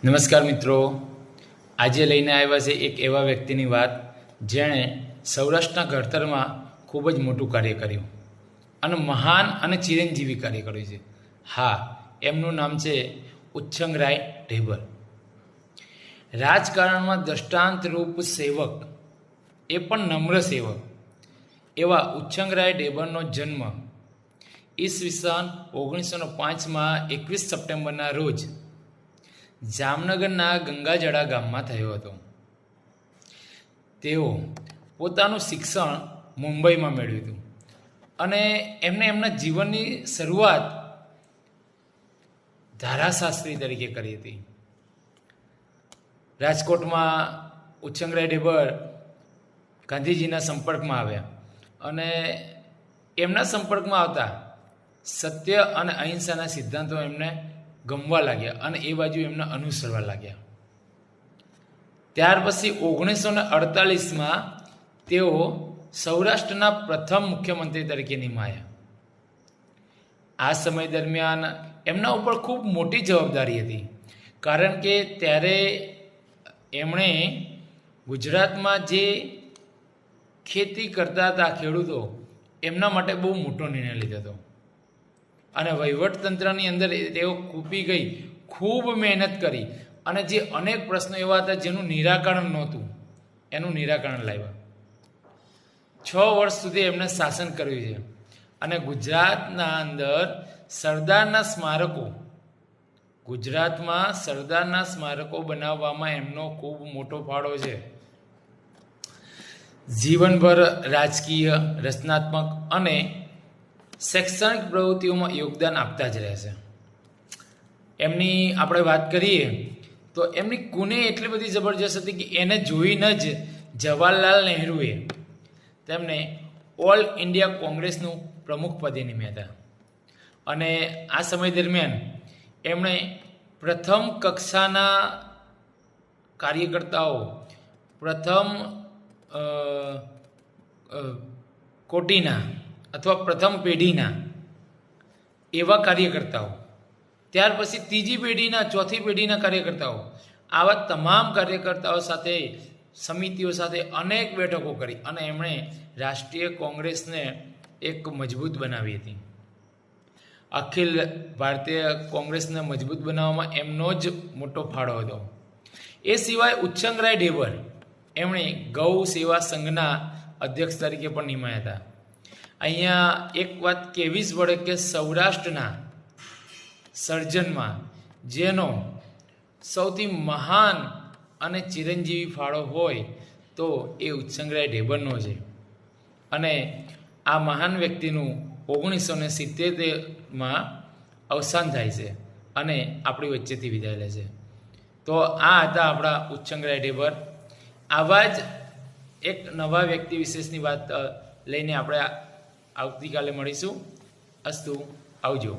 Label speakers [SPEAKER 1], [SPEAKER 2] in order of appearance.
[SPEAKER 1] નમસ્કાર મિત્રો, આજે લઈને આવ્યા છે એક એવા વ્યક્તિની વાત જેણે સૌરાષ્ટ્રના ઘડતરમાં ખૂબ જ મોટું કાર્ય કર્યું અને મહાન અને ચિરંજીવી કાર્ય કર્યું છે. હા, એમનું નામ છે ઉચ્છંગરાય ઢેબર. રાજકારણમાં દ્રષ્ટાંતરૂપ સેવક, એ પણ નમ્ર સેવક એવા ઉચ્છંગરાય ઢેબરનો જન્મ ઈસવીસન 1905માં 21 સપ્ટેમ્બરના રોજ જામનગરના ગંગાજળા ગામમાં થયો હતો. તેઓ પોતાનું શિક્ષણ મુંબઈમાં મેળવ્યું હતું અને એમને એમના જીવનની શરૂઆત ધારાશાસ્ત્રી તરીકે કરી હતી. રાજકોટમાં ઉચ્છંગરાય ઢેબર ગાંધીજીના સંપર્કમાં આવ્યા અને એમના સંપર્કમાં આવતા સત્ય અને અહિંસાના સિદ્ધાંતો એમને ગમવા લાગ્યા અને એ બાજુ એમને અનુસરવા લાગ્યા. ત્યાર પછી 1948માં તેઓ સૌરાષ્ટ્રના પ્રથમ મુખ્યમંત્રી તરીકે નિમાયા. આ સમય દરમિયાન એમના ઉપર ખૂબ મોટી જવાબદારી હતી, કારણ કે ત્યારે એમણે ગુજરાતમાં જે ખેતી કરતા હતા ખેડૂતો, એમના માટે બહુ મોટો નિર્ણય લીધો હતો અને વહીવટતંત્રની અંદર તેઓ ખૂપી ગઈ, ખૂબ મહેનત કરી અને જે અનેક પ્રશ્નો એવા હતા જેનું નિરાકરણ નહોતું, એનું નિરાકરણ લાવ્યા. 6 વર્ષ સુધી એમણે શાસન કર્યું છે અને ગુજરાતના અંદર સરદારના સ્મારકો, ગુજરાતમાં સરદારના સ્મારકો બનાવવામાં એમનો ખૂબ મોટો ફાળો છે. જીવનભર રાજકીય, રચનાત્મક અને શૈક્ષણિક પ્રવૃત્તિઓમાં યોગદાન આપતા જ રહેશે. એમની આપણે વાત કરીએ તો એમની કુને એટલી બધી જબરજસ્ત હતી કે એને જોઈને જ જવાહરલાલ નહેરુએ તેમને ઓલ ઇન્ડિયા કોંગ્રેસનું પ્રમુખ પદે નિમ્યા હતા અને આ સમય દરમિયાન એમણે પ્રથમ કક્ષાના કાર્યકર્તાઓ, પ્રથમ કોટીના અથવા પ્રથમ પેઢીના એવા કાર્યકર્તાઓ, ત્યાર પછી ત્રીજી પેઢીના, ચોથી પેઢીના કાર્યકર્તાઓ, આવા તમામ કાર્યકર્તાઓ સાથે, સમિતિઓ સાથે અનેક બેઠકો કરી અને એમણે રાષ્ટ્રીય કોંગ્રેસને એક મજબૂત બનાવી હતી. અખિલ ભારતીય કોંગ્રેસને મજબૂત બનાવવામાં એમનો જ મોટો ફાળો હતો. એ સિવાય ઉચ્છંગરાય ઢેબર એમણે ગૌ સેવા સંઘના અધ્યક્ષ તરીકે પણ નિમાયા હતા. અહીંયા એક વાત કહેવી જ પડે કે સૌરાષ્ટ્રના સર્જનમાં જેનો સૌથી મહાન અને ચિરંજીવી ફાળો હોય તો એ ઉચ્છંગરાય ઢેબરનો છે અને આ મહાન વ્યક્તિનું 1977માં અવસાન થાય છે અને આપણી વચ્ચેથી વિદાય લે છે. તો આ હતા આપણા ઉચ્છંગરાય ઢેબર. આવા જ એક નવા વ્યક્તિ વિશેષની વાત લઈને આપણે આવતીકાલે મળીશું. અસ્તુ, આવજો.